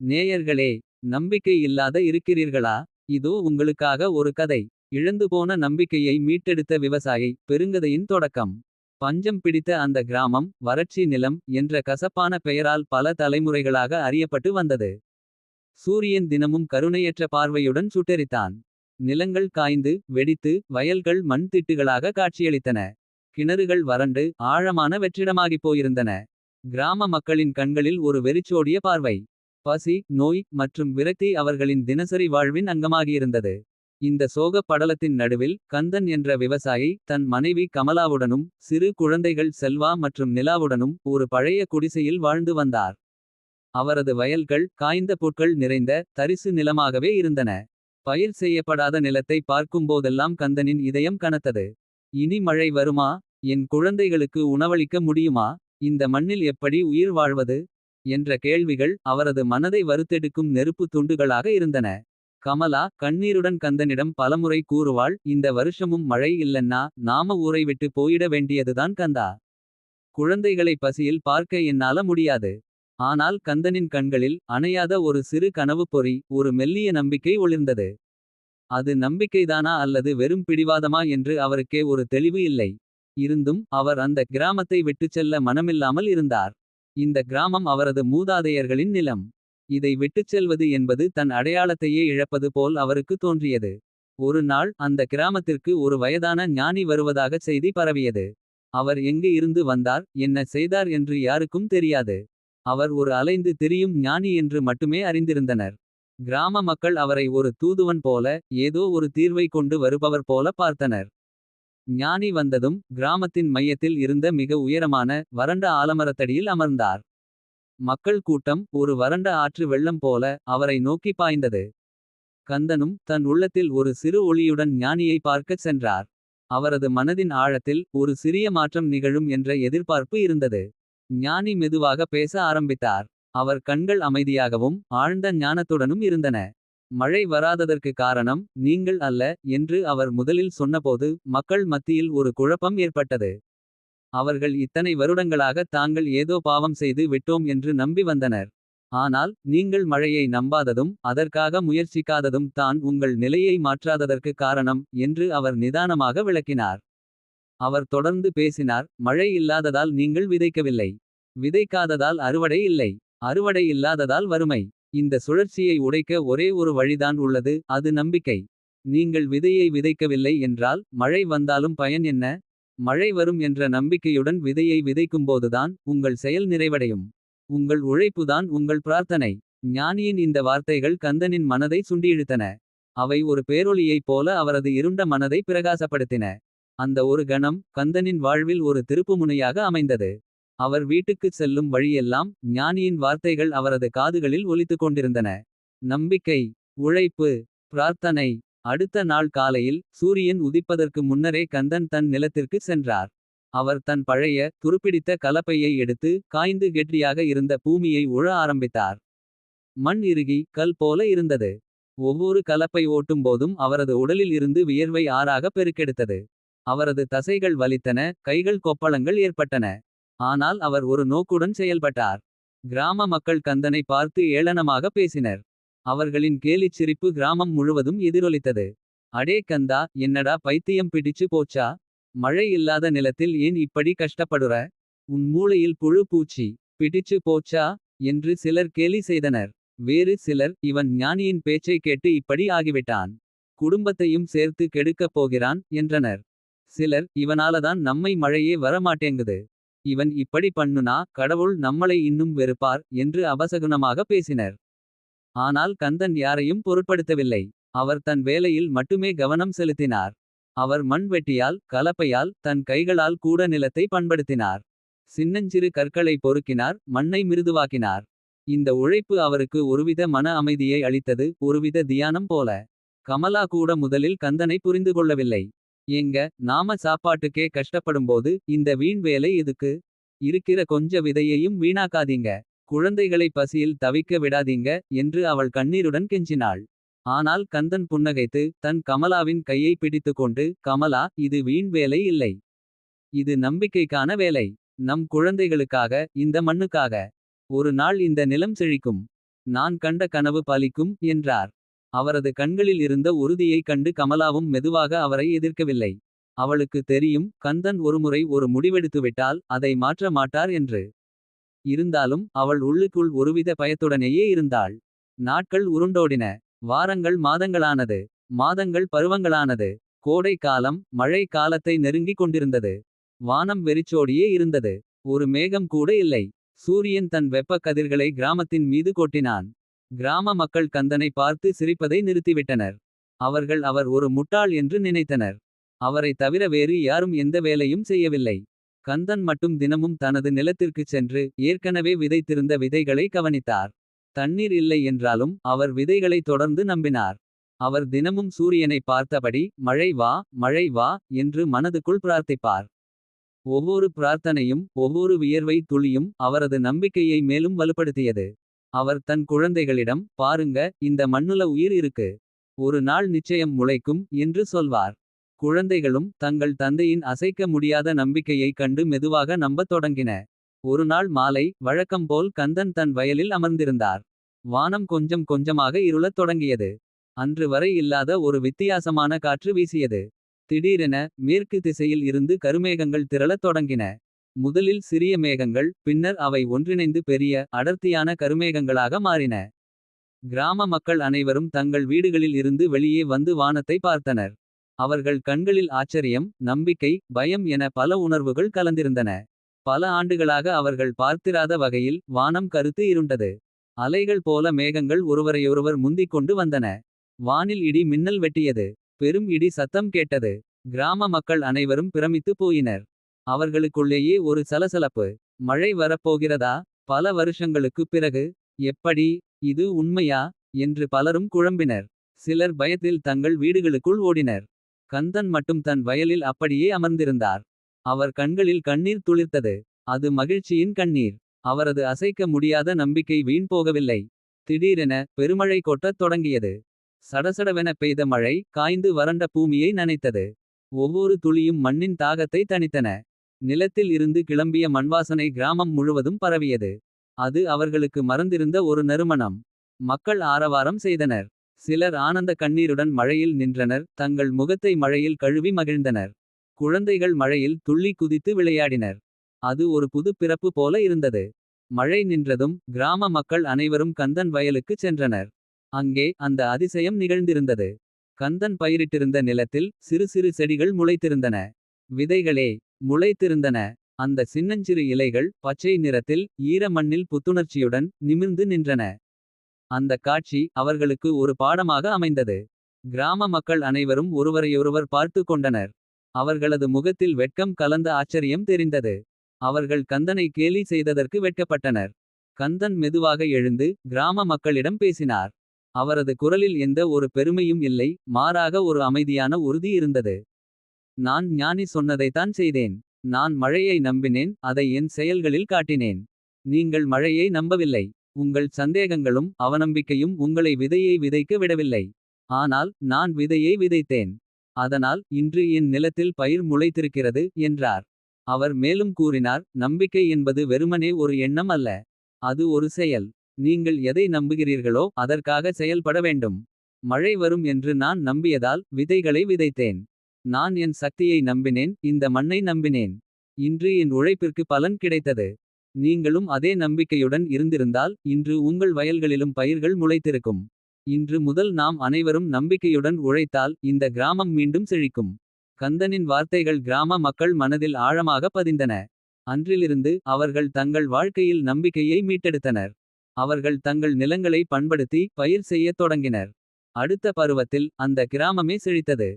நேயர்களே, நம்பிக்கை இல்லாத இருக்கிறீர்களா? இதோ உங்களுக்காக ஒரு கதை. இழந்து போன நம்பிக்கையை மீட்டெடுத்த விவசாயி. பெருங்கதையின் தொடக்கம். பஞ்சம் பிடித்த அந்த கிராமம். வறட்சி நிலம் என்ற கசப்பான பெயரால் பல தலைமுறைகளாக அறியப்பட்டு வந்தது. சூரியன் தினமும் கருணையற்ற பார்வையுடன் சுட்டெரித்தான். நிலங்கள் காய்ந்து வெடித்து வயல்கள் மண் திட்டுகளாக காட்சியளித்தன. கிணறுகள் வறண்டு ஆழமான வெற்றிடமாகிப் போயிருந்தன. கிராம மக்களின் கண்களில் ஒரு வெறிச்சோடிய பார்வை. பசி, நோய் மற்றும் விரக்தி அவர்களின் தினசரி வாழ்வின் அங்கமாகியிருந்தது. இந்த சோகப் படலத்தின் நடுவில் கந்தன் என்ற விவசாயி. தன் மனைவி கமலாவுடனும் சிறு குழந்தைகள் செல்வா மற்றும் நிலாவுடனும் ஒரு பழைய குடிசையில் வாழ்ந்து வந்தார். அவரது வயல்கள் காய்ந்த புற்கள் நிறைந்த தரிசு நிலமாகவே இருந்தன. பயிர் செய்யப்படாத நிலத்தை பார்க்கும்போதெல்லாம் கந்தனின் இதயம் கனத்தது. இனி மழை வருமா? என் குழந்தைகளுக்கு உணவளிக்க முடியுமா? இந்த மண்ணில் எப்படி உயிர் வாழ்வது? என்ற கேள்விகள் அவரது மனதை வறுத்தெடுக்கும் நெருப்பு துண்டுகளாக இருந்தன. கமலா கண்ணீருடன் கந்தனிடம் பலமுறை கூறுவாள். இந்த வருஷமும் மழை இல்லன்னா நாம ஊரை விட்டு போயிட வேண்டியதுதான் கந்தா. குழந்தைகளை பசியில் பார்க்க என்னால முடியாது. ஆனால் கந்தனின் கண்களில் அணையாத ஒரு சிறு கனவு பொறி. ஒரு மெல்லிய நம்பிக்கை ஒளிர்ந்தது. அது நம்பிக்கைதானா அல்லது வெறும் பிடிவாதமா என்று அவருக்கே ஒரு தெளிவு இல்லை. இருந்தும் அவர் அந்த கிராமத்தை விட்டுச் செல்ல மனமில்லாமல் இருந்தார். இந்த கிராமம் அவரது மூதாதையர்களின் நிலம். இதை விட்டுச் செல்வது என்பது தன் அடையாளத்தையே இழப்பது போல் அவருக்கு தோன்றியது. ஒரு நாள் அந்த கிராமத்திற்கு ஒரு வயதான ஞானி வருவதாக செய்தி பரவியது. அவர் எங்கு இருந்து வந்தார் என்ன செய்தார் என்று யாருக்கும் தெரியாது. அவர் ஒரு அலைந்து திரியும் ஞானி என்று மட்டுமே அறிந்திருந்தனர். கிராம மக்கள் அவரை ஒரு தூதுவன் போல. ஏதோ ஒரு தீர்வை கொண்டு வருபவர் போல பார்த்தனர். ஞானி வந்ததும் கிராமத்தின் மையத்தில் இருந்த மிக உயரமான வறண்ட ஆலமரத்தடியில் அமர்ந்தார். மக்கள் கூட்டம் ஒரு வறண்ட ஆற்று வெள்ளம் போல அவரை நோக்கி பாய்ந்தது. கந்தனும் தன் உள்ளத்தில் ஒரு சிறு ஒளியுடன் ஞானியை பார்க்கச் சென்றார். அவரது மனதின் ஆழத்தில் ஒரு சிறிய மாற்றம் நிகழும் என்ற எதிர்பார்ப்பு இருந்தது. ஞானி மெதுவாக பேச ஆரம்பித்தார். அவர் கண்கள் அமைதியாகவும் ஆழ்ந்த ஞானத்துடனும் இருந்தன. மழை வராததற்கு காரணம் நீங்கள் அல்ல என்று அவர் முதலில் சொன்னபோது. மக்கள் மத்தியில் ஒரு குழப்பம் ஏற்பட்டது. அவர்கள் இத்தனை வருடங்களாக தாங்கள் ஏதோ பாவம் செய்து விட்டோம் என்று நம்பி வந்தனர். ஆனால் நீங்கள் மழையை நம்பாததும் அதற்காக முயற்சிக்காததும் தான் உங்கள் நிலையை மாற்றாததற்கு காரணம் என்று அவர் நிதானமாக விளக்கினார். அவர் தொடர்ந்து பேசினார். மழை இல்லாததால் நீங்கள் விதைக்கவில்லை. விதைக்காததால் அறுவடை இல்லை. அறுவடை இல்லாததால் வறுமை. இந்த சுழற்சியை உடைக்க ஒரே ஒரு வழிதான் உள்ளது. அது நம்பிக்கை. நீங்கள் விதையை விதைக்கவில்லை என்றால் மழை வந்தாலும் பயன் என்ன? மழை வரும் என்ற நம்பிக்கையுடன் விதையை விதைக்கும்போதுதான் உங்கள் செயல் நிறைவடையும். உங்கள் உழைப்புதான் உங்கள் பிரார்த்தனை. ஞானியின் இந்த வார்த்தைகள் கந்தனின் மனதை சுண்டியிழுத்தன. அவை ஒரு பேரொளியைப் போல அவரது இருண்ட மனதை பிரகாசப்படுத்தின. அந்த ஒரு கணம் கந்தனின் வாழ்வில் ஒரு திருப்புமுனையாக அமைந்தது. அவர் வீட்டுக்குச் செல்லும் வழியெல்லாம் ஞானியின் வார்த்தைகள் அவரது காதுகளில் ஒலித்துக் கொண்டிருந்தன. நம்பிக்கை, உழைப்பு, பிரார்த்தனை. அடுத்த நாள் காலையில் சூரியன் உதிப்பதற்கு முன்னரே கந்தன் தன் நிலத்திற்கு சென்றார். அவர் தன் பழைய துருப்பிடித்த கலப்பையை எடுத்து காய்ந்து கெட்டியாக இருந்த பூமியை உழ ஆரம்பித்தார். மண் இறுகி கல் போல இருந்தது. ஒவ்வொரு கலப்பை ஓட்டும்போதும் அவரது உடலில் இருந்து வியர்வை ஆறாக பெருக்கெடுத்தது. அவரது தசைகள் வலித்தன. கைகள் கொப்பளங்கள் ஏற்பட்டன. ஆனால் அவர் ஒரு நோக்குடன் செயல்பட்டார். கிராம மக்கள் கந்தனை பார்த்து ஏளனமாக பேசினர். அவர்களின் கேலிச் சிரிப்பு கிராமம் முழுவதும் எதிரொலித்தது. அடே கந்தா, என்னடா பைத்தியம் பிடிச்சு போச்சா? மழை இல்லாத நிலத்தில் ஏன் இப்படி கஷ்டப்படுற? உன் மூளையில் புழு பூச்சி பிடிச்சு போச்சா என்று சிலர் கேலி செய்தனர். வேறு சிலர் இவன் ஞானியின் பேச்சை கேட்டு இப்படி ஆகிவிட்டான். குடும்பத்தையும் சேர்த்து கெடுக்கப் போகிறான் என்றனர். சிலர் இவனாலதான் நம்மை மழையே வரமாட்டேங்குது. இவன் இப்படி பண்ணுனா கடவுள் நம்மளை இன்னும் வெறுப்பார் என்று அபசகுனமாக பேசினர். ஆனால் கந்தன் யாரையும் பொருட்படுத்தவில்லை. அவர் தன் வேலையில் மட்டுமே கவனம் செலுத்தினார். அவர் மண்வெட்டியால் கலப்பையால் தன் கைகளால் கூட நிலத்தை பண்படுத்தினார். சின்னஞ்சிறு கற்களை பொறுக்கினார். மண்ணை மிருதுவாக்கினார். இந்த உழைப்பு அவருக்கு ஒருவித மன அமைதியை அளித்தது. ஒருவித தியானம் போல. கமலா கூட முதலில் கந்தனை புரிந்து கொள்ளவில்லை. ஏங்க, நாம சாப்பாட்டுக்கே கஷ்டப்படும்போது இந்த வீண் வேலை எதுக்கு? இருக்கிற கொஞ்ச விதையையும் வீணாக்காதீங்க. குழந்தைகளை பசியில் தவிக்க விடாதீங்க என்று அவள் கண்ணீருடன் கெஞ்சினாள். ஆனால் கந்தன் புன்னகைத்து தன் கமலாவின் கையை பிடித்துக்கொண்டு. கமலா, இது வீண் வேலை இல்லை. இது நம்பிக்கைக்கான வேலை. நம் குழந்தைகளுக்காக, இந்த மண்ணுக்காக. ஒரு நாள் இந்த நிலம் செழிக்கும். நான் கண்ட கனவு பலிக்கும் என்றார். அவரது கண்களில் இருந்த உறுதியைக் கண்டு கமலாவும் மெதுவாக அவரை எதிர்க்கவில்லை. அவளுக்கு தெரியும், கந்தன் ஒருமுறை ஒரு முடிவெடுத்துவிட்டால் அதை மாற்ற மாட்டார் என்று. இருந்தாலும் அவள் உள்ளுக்குள் ஒருவித பயத்துடனேயே இருந்தாள். நாட்கள் உருண்டோடின. வாரங்கள் மாதங்களானது. மாதங்கள் பருவங்களானது. கோடை காலம் மழை காலத்தை நெருங்கிக் கொண்டிருந்தது. வானம் வெறிச்சோடியே இருந்தது. ஒரு மேகம் கூட இல்லை. சூரியன் தன் வெப்ப கதிர்களை கிராமத்தின் மீது கொட்டினான். கிராம மக்கள் கந்தனை பார்த்து சிரிப்பதை நிறுத்திவிட்டனர். அவர்கள் அவர் ஒரு முட்டாள் என்று நினைத்தனர். அவரை தவிர வேறு யாரும் எந்த வேலையும் செய்யவில்லை. கந்தன் மட்டும் தினமும் தனது நிலத்திற்குச் சென்று ஏற்கனவே விதைத்திருந்த விதைகளை கவனித்தார். தண்ணீர் இல்லை என்றாலும் அவர் விதைகளை தொடர்ந்து நம்பினார். அவர் தினமும் சூரியனை பார்த்தபடி மழை வா மழை வா என்று மனதுக்குள் பிரார்த்திப்பார். ஒவ்வொரு பிரார்த்தனையும் ஒவ்வொரு வியர்வை துளியும் அவரது நம்பிக்கையை மேலும் வலுப்படுத்தியது. அவர் தன் குழந்தைகளிடம், பாருங்க, இந்த மண்ணுல உயிர் இருக்கு. ஒரு நாள் நிச்சயம் முளைக்கும் என்று சொல்வார். குழந்தைகளும் தங்கள் தந்தையின் அசைக்க முடியாத நம்பிக்கையைக் கண்டு மெதுவாக நம்பத் தொடங்கின. ஒரு நாள் மாலை வழக்கம் போல் கந்தன் தன் வயலில் அமர்ந்திருந்தார். வானம் கொஞ்சம் கொஞ்சமாக இருளத் தொடங்கியது. அன்று வரை இல்லாத ஒரு வித்தியாசமான காற்று வீசியது. திடீரென மேற்கு திசையில் இருந்து கருமேகங்கள் திரளத் தொடங்கின. முதலில் சிறிய மேகங்கள், பின்னர் அவை ஒன்றிணைந்து பெரிய அடர்த்தியான கருமேகங்களாக மாறின. கிராம மக்கள் அனைவரும் தங்கள் வீடுகளில் இருந்து வெளியே வந்து வானத்தை பார்த்தனர். அவர்கள் கண்களில் ஆச்சரியம், நம்பிக்கை, பயம் என பல உணர்வுகள் கலந்திருந்தன. பல ஆண்டுகளாக அவர்கள் பார்த்திராத வகையில் வானம் கருத்து இருண்டது. அலைகள் போல மேகங்கள் ஒருவரையொருவர் முந்திக் கொண்டு வந்தன. வானில் இடி மின்னல் வெட்டியது. பெரும் இடி சத்தம் கேட்டது. கிராம மக்கள் அனைவரும் பிரமித்து போயினர். அவர்களுக்குள்ளேயே ஒரு சலசலப்பு. மழை வரப்போகிறதா? பல வருஷங்களுக்குப் பிறகு? எப்படி? இது உண்மையா என்று பலரும் குழம்பினர். சிலர் பயத்தில் தங்கள் வீடுகளுக்குள் ஓடினர். கந்தன் மட்டும் தன் வயலில் அப்படியே அமர்ந்திருந்தார். அவர் கண்களில் கண்ணீர் துளிர்த்தது. அது மகிழ்ச்சியின் கண்ணீர். அவரது அசைக்க முடியாத நம்பிக்கை வீண் போகவில்லை. திடீரென பெருமழை கொட்டத் தொடங்கியது. சடசடவென பெய்த மழை காய்ந்து வறண்ட பூமியை நனைத்தது. ஒவ்வொரு துளியும் மண்ணின் தாகத்தை தணித்தன. நிலத்தில் இருந்து கிளம்பிய மண்வாசனை கிராமம் முழுவதும் பரவியது. அது அவர்களுக்கு மறந்திருந்த ஒரு நறுமணம். மக்கள் ஆரவாரம் செய்தனர். சிலர் ஆனந்த கண்ணீருடன் மழையில் நின்றனர். தங்கள் முகத்தை மழையில் கழுவி மகிழ்ந்தனர். குழந்தைகள் மழையில் துள்ளி குதித்து விளையாடினர். அது ஒரு புது பிறப்பு போல இருந்தது. மழை நின்றதும் கிராம மக்கள் அனைவரும் கந்தன் வயலுக்குச் சென்றனர். அங்கே அந்த அதிசயம் நிகழ்ந்திருந்தது. கந்தன் பயிரிட்டிருந்த நிலத்தில் சிறு சிறு செடிகள் முளைத்திருந்தன. விதைகளே முளைத்திருந்தன. அந்த சின்னஞ்சிறு இலைகள் பச்சை நிறத்தில் ஈர மண்ணில் புத்துணர்ச்சியுடன் நிமிர்ந்து நின்றன. அந்த காட்சி அவர்களுக்கு ஒரு பாடமாக அமைந்தது. கிராம மக்கள் அனைவரும் ஒருவரையொருவர் பார்த்து கொண்டனர். அவர்களது முகத்தில் வெட்கம் கலந்த ஆச்சரியம் தெரிந்தது. அவர்கள் கந்தனை கேலி செய்ததற்கு வெட்கப்பட்டனர். கந்தன் மெதுவாக எழுந்து கிராம மக்களிடம் பேசினார். அவரது குரலில் எந்த ஒரு பெருமையும் இல்லை, மாறாக ஒரு அமைதியான உறுதி இருந்தது. நான் ஞானி சொன்னதைத்தான் செய்தேன். நான் மழையை நம்பினேன், அதை என் செயல்களில் காட்டினேன். நீங்கள் மழையை நம்பவில்லை. உங்கள் சந்தேகங்களும் அவநம்பிக்கையும் உங்களை விதையை விதைக்க விடவில்லை. ஆனால் நான் விதையை விதைத்தேன். அதனால் இன்று என் நிலத்தில் பயிர் முளைத்திருக்கிறது என்றார். அவர் மேலும் கூறினார், நம்பிக்கை என்பது வெறுமனே ஒரு எண்ணம் அல்ல. அது ஒரு செயல். நீங்கள் எதை நம்புகிறீர்களோ அதற்காக செயல்பட வேண்டும். மழை வரும் என்று நான் நம்பியதால் விதைகளை விதைத்தேன். நான் என் சக்தியை நம்பினேன், இந்த மண்ணை நம்பினேன். இன்று என் உழைப்பிற்கு பலன் கிடைத்தது. நீங்களும் அதே நம்பிக்கையுடன் இருந்திருந்தால் இன்று உங்கள் வயல்களிலும் பயிர்கள் முளைத்திருக்கும். இன்று முதல் நாம் அனைவரும் நம்பிக்கையுடன் உழைத்தால் இந்த கிராமம் மீண்டும் செழிக்கும். கந்தனின் வார்த்தைகள் கிராம மக்கள் மனதில் ஆழமாக பதிந்தன. அன்றிலிருந்து அவர்கள் தங்கள் வாழ்க்கையில் நம்பிக்கையை மீட்டெடுத்தனர். அவர்கள் தங்கள் நிலங்களை பண்படுத்தி பயிர் செய்யத் தொடங்கினர். அடுத்த பருவத்தில் அந்த கிராமமே செழித்தது.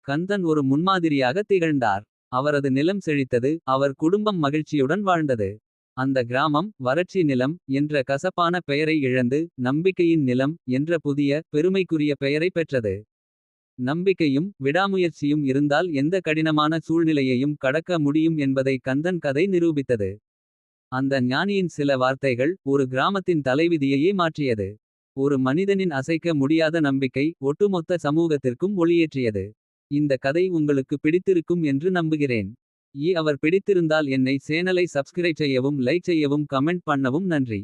கந்தன் ஒரு முன்மாதிரியாக திகழ்ந்தார். அவரது நிலம் செழித்தது, அவர் குடும்பம் மகிழ்ச்சியுடன் வாழ்ந்தது. அந்த கிராமம் வறட்சி நிலம் என்ற கசப்பான பெயரை இழந்து நம்பிக்கையின் நிலம் என்ற புதிய பெருமைக்குரிய பெயரை பெற்றது. நம்பிக்கையும் விடாமுயற்சியும் இருந்தால் எந்த கடினமான சூழ்நிலையையும் கடக்க முடியும் என்பதை கந்தன் கதை நிரூபித்தது. அந்த ஞானியின் சில வார்த்தைகள் ஒரு கிராமத்தின் தலைவிதியையே மாற்றியது. ஒரு மனிதனின் அசைக்க முடியாத நம்பிக்கை ஒட்டுமொத்த சமூகத்திற்கும் ஒளியேற்றியது. இந்த கதை உங்களுக்கு பிடித்திருக்கும் என்று நம்புகிறேன். அவர் பிடித்திருந்தால் என்னை சேனலை சப்ஸ்கிரைப் செய்யவும் லைக் செய்யவும் கமெண்ட் பண்ணவும் நன்றி.